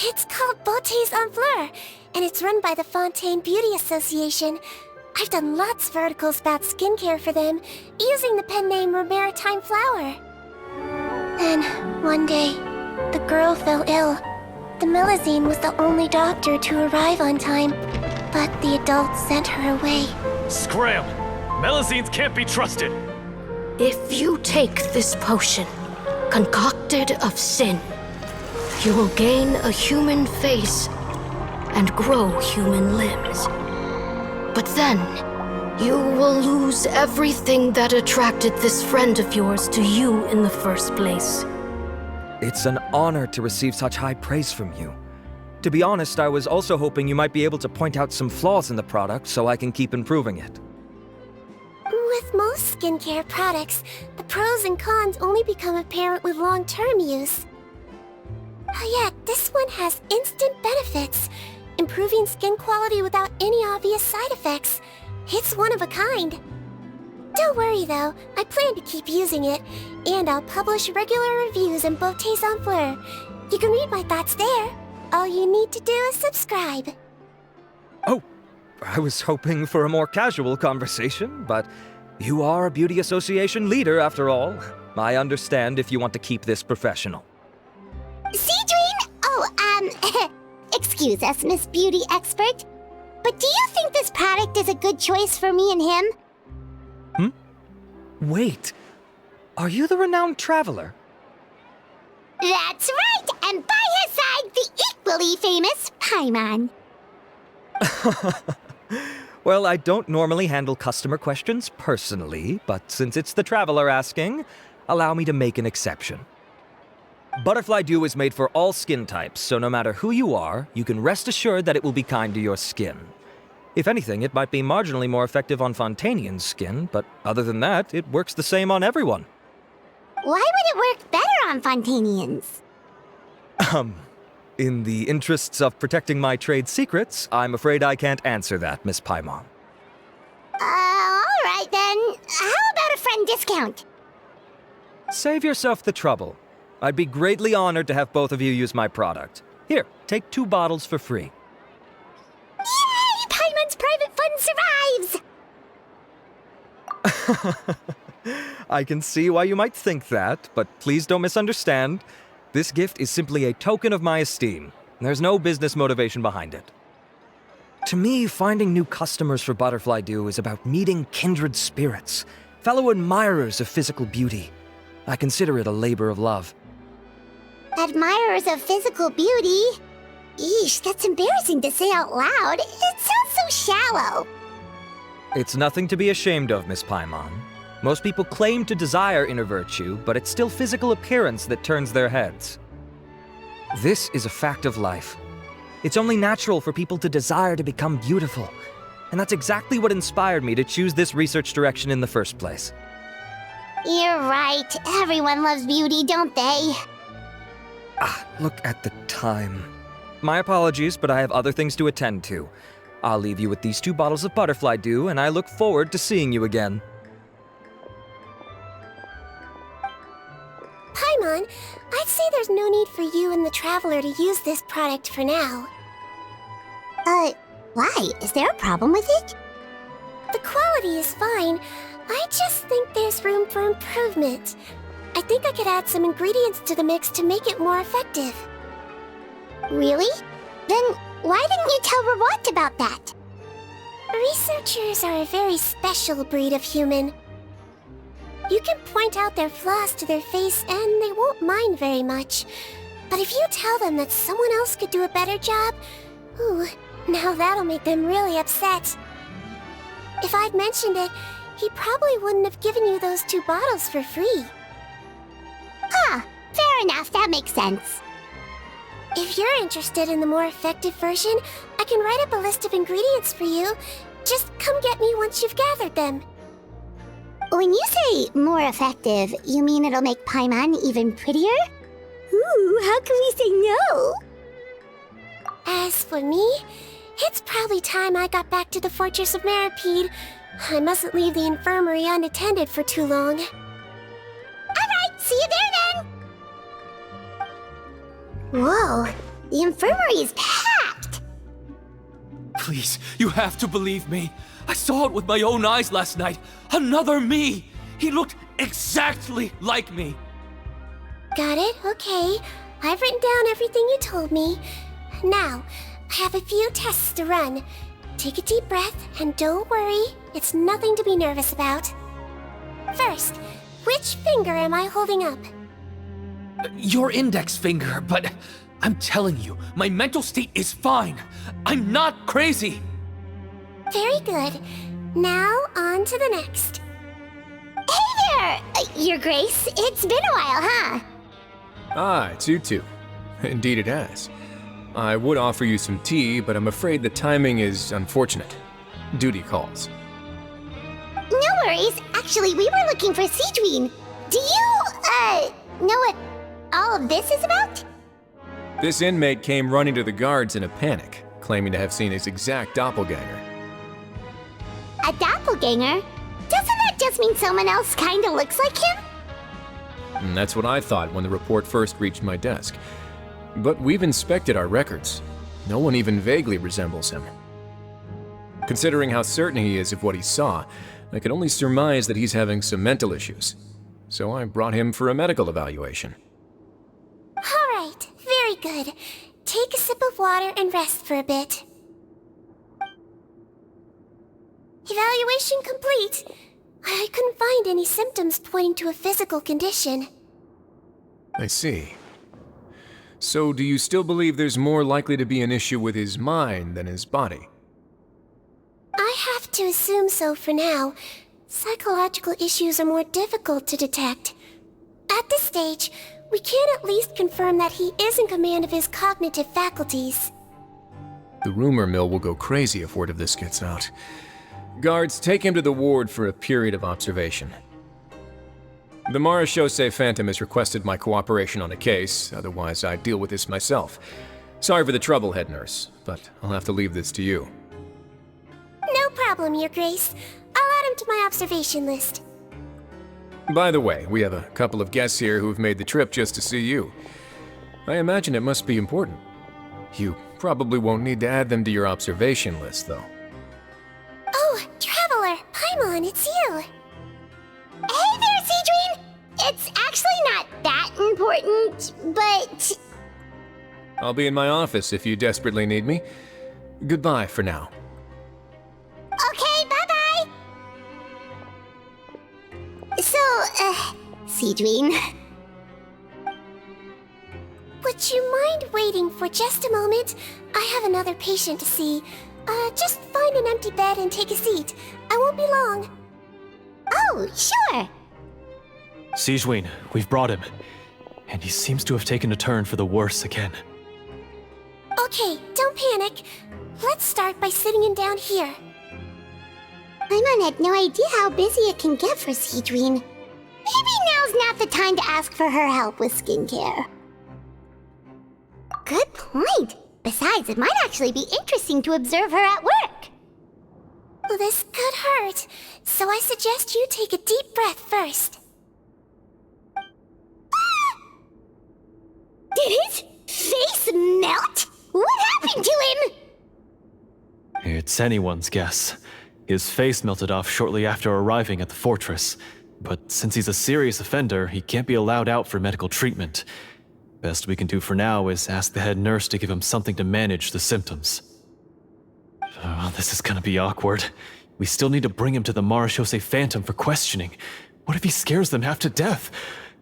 It's called Beautés en Fleur, and it's run by the Fontaine Beauty Association. I've done lots of articles about skincare for them, using the pen name Maritime Flower. Then, one day, the girl fell ill. The Melusine was the only doctor to arrive on time, but the adults sent her away. Scram! Melusines can't be trusted! If you take this potion, concocted of sin, you will gain a human face and grow human limbs. But then, you will lose everything that attracted this friend of yours to you in the first place. It's an honor to receive such high praise from you. To be honest, I was also hoping you might be able to point out some flaws in the product so I can keep improving it. With most skincare products, the pros and cons only become apparent with long-term use. Yet, this one has instant benefits, improving skin quality without any obvious side effects. It's one of a kind. Don't worry though, I plan to keep using it, and I'll publish regular reviews in Beautés en Fleur. You can read my thoughts there. All you need to do is subscribe. Oh, I was hoping for a more casual conversation, but you are a beauty association leader after all. I understand if you want to keep this professional. Sigewinne? Excuse us, Miss Beauty Expert, but do you think this product is a good choice for me and him? Wait, are you the renowned traveler? That's right, and by his side, the equally famous Paimon. Well, I don't normally handle customer questions personally, but since it's the traveler asking, allow me to make an exception. Butterfly Dew is made for all skin types, so no matter who you are, you can rest assured that it will be kind to your skin. If anything, it might be marginally more effective on Fontainian's skin, but other than that, it works the same on everyone. Why would it work better on Fontainians? In the interests of protecting my trade secrets, I'm afraid I can't answer that, Miss Paimon. Alright then. How about a friend discount? Save yourself the trouble. I'd be greatly honored to have both of you use my product. Here, take 2 bottles for free. Yay! Paimon's private fund survives! I can see why you might think that, but please don't misunderstand. This gift is simply a token of my esteem. There's no business motivation behind it. To me, finding new customers for Butterfly Dew is about meeting kindred spirits, fellow admirers of physical beauty. I consider it a labor of love. Admirers of physical beauty? Eesh, that's embarrassing to say out loud. It sounds so shallow. It's nothing to be ashamed of, Miss Paimon. Most people claim to desire inner virtue, but it's still physical appearance that turns their heads. This is a fact of life. It's only natural for people to desire to become beautiful, and that's exactly what inspired me to choose this research direction in the first place. You're right. Everyone loves beauty, don't they? Look at the time. My apologies, but I have other things to attend to. I'll leave you with these 2 bottles of Butterfly Dew, and I look forward to seeing you again. Paimon, I'd say there's no need for you and the Traveler to use this product for now. Why? Is there a problem with it? The quality is fine. I just think there's room for improvement. I think I could add some ingredients to the mix to make it more effective. Really? Then why didn't you tell Rawat about that? Researchers are a very special breed of human. You can point out their flaws to their face and they won't mind very much. But if you tell them that someone else could do a better job, ooh, now that'll make them really upset. If I'd mentioned it, he probably wouldn't have given you those 2 bottles for free. Huh, fair enough, that makes sense. If you're interested in the more effective version, I can write up a list of ingredients for you. Just come get me once you've gathered them. When you say more effective, you mean it'll make Paimon even prettier? Ooh, how can we say no? As for me, it's probably time I got back to the Fortress of Maripede. I mustn't leave the infirmary unattended for too long. Alright, see you there then! Whoa, The infirmary is packed! Please, you have to believe me. I saw it with my own eyes last night. Another me! He looked exactly like me. Got it, okay. I've written down everything you told me. Now, I have a few tests to run. Take a deep breath, and don't worry, it's nothing to be nervous about. First, which finger am I holding up? Your index finger, but I'm telling you, my mental state is fine. I'm not crazy. Very good. Now, on to the next. Hey there, Your Grace. It's been a while, huh? Ah, it's you two. Indeed it has. I would offer you some tea, but I'm afraid the timing is unfortunate. Duty calls. No worries. Actually, we were looking for Sigewinne. Do you, know what all of this is about? This inmate came running to the guards in a panic, claiming to have seen his exact doppelganger. A doppelganger? Doesn't that just mean someone else kinda looks like him? And that's what I thought when the report first reached my desk. But we've inspected our records. No one even vaguely resembles him. Considering how certain he is of what he saw, I can only surmise that he's having some mental issues. So I brought him for a medical evaluation. Alright, very good. Take a sip of water and rest for a bit. Evaluation complete. I couldn't find any symptoms pointing to a physical condition. I see. So do you still believe there's more likely to be an issue with his mind than his body? I have to assume so for now. Psychological issues are more difficult to detect. At this stage, we can at least confirm that he is in command of his cognitive faculties. The rumor mill will go crazy if word of this gets out. Guards, take him to the ward for a period of observation. The Marechaussee Phantom has requested my cooperation on a case, otherwise I'd deal with this myself. Sorry for the trouble, head nurse, but I'll have to leave this to you. No problem, Your Grace. I'll add him to my observation list. By the way, we have a couple of guests here who've made the trip just to see you. I imagine it must be important. You probably won't need to add them to your observation list, though. Oh, Traveler! Paimon, it's you! Hey there, Sigewinne! It's actually not that important, but... I'll be in my office if you desperately need me. Goodbye for now. Okay, bye-bye! So, Sigewinne... Would you mind waiting for just a moment? I have another patient to see. Just find an empty bed and take a seat. I won't be long. Oh, sure! Sigewinne, we've brought him. And he seems to have taken a turn for the worse again. Okay, don't panic. Let's start by sitting him down here. Paimon had no idea how busy it can get for Sigewinne. Maybe now's not the time to ask for her help with skincare. Good point. Besides, it might actually be interesting to observe her at work. Well, this could hurt, so I suggest you take a deep breath first. Did his face melt? What happened to him? It's anyone's guess. His face melted off shortly after arriving at the fortress. But since he's a serious offender, he can't be allowed out for medical treatment. Best we can do for now is ask the head nurse to give him something to manage the symptoms. Oh, this is gonna be awkward. We still need to bring him to the Marechaussee Phantom for questioning. What if he scares them half to death?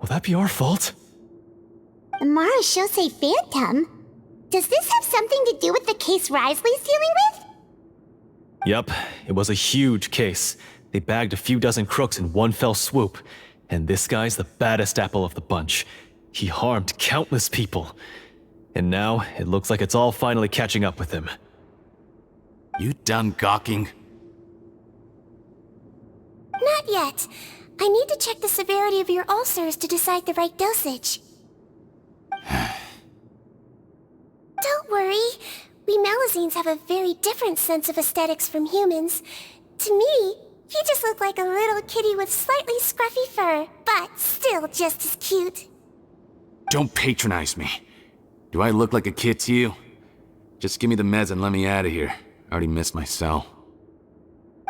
Will that be our fault? The Marechaussee Phantom? Does this have something to do with the case Risley's dealing with? Yep, it was a huge case. They bagged a few dozen crooks in one fell swoop. And this guy's the baddest apple of the bunch. He harmed countless people. And now, it looks like it's all finally catching up with him. You done gawking? Not yet. I need to check the severity of your ulcers to decide the right dosage. Don't worry. We Melusines have a very different sense of aesthetics from humans. To me, he just looked like a little kitty with slightly scruffy fur, but still just as cute. Don't patronize me. Do I look like a kid to you? Just give me the meds and let me out of here. I already missed my cell.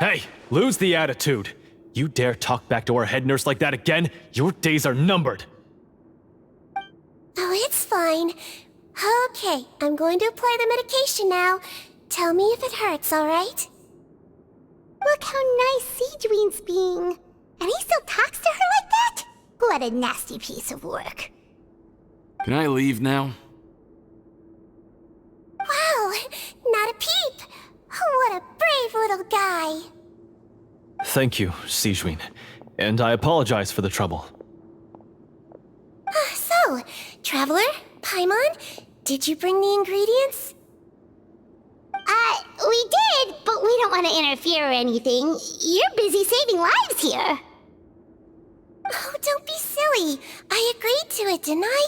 Hey, lose the attitude. You dare talk back to our head nurse like that again, your days are numbered. Oh, it's fine. Okay, I'm going to apply the medication now. Tell me if it hurts, alright? Look how nice Sigewinne's being. And he still talks to her like that? What a nasty piece of work. Can I leave now? Wow, not a peep. What a brave little guy. Thank you, Sigewinne. And I apologize for the trouble. So, Traveler, Paimon, did you bring the ingredients? We did, but we don't want to interfere or anything. You're busy saving lives here. Oh, don't be silly. I agreed to it, didn't I?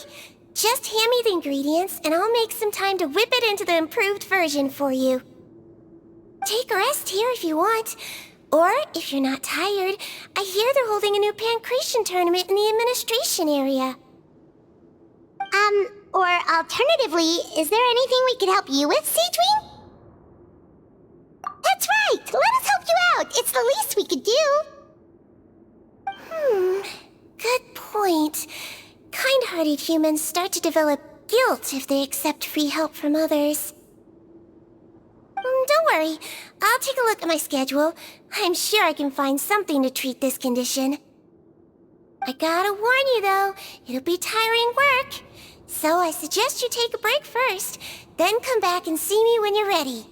Just hand me the ingredients, and I'll make some time to whip it into the improved version for you. Take a rest here if you want. Or, if you're not tired, I hear they're holding a new pancreation tournament in the administration area. Or alternatively, is there anything we could help you with, Sigewinne? That's right! Let us help you out! It's the least we could do! Good point. Kind-hearted humans start to develop guilt if they accept free help from others. Don't worry. I'll take a look at my schedule. I'm sure I can find something to treat this condition. I gotta warn you, though. It'll be tiring work. So I suggest you take a break first, then come back and see me when you're ready.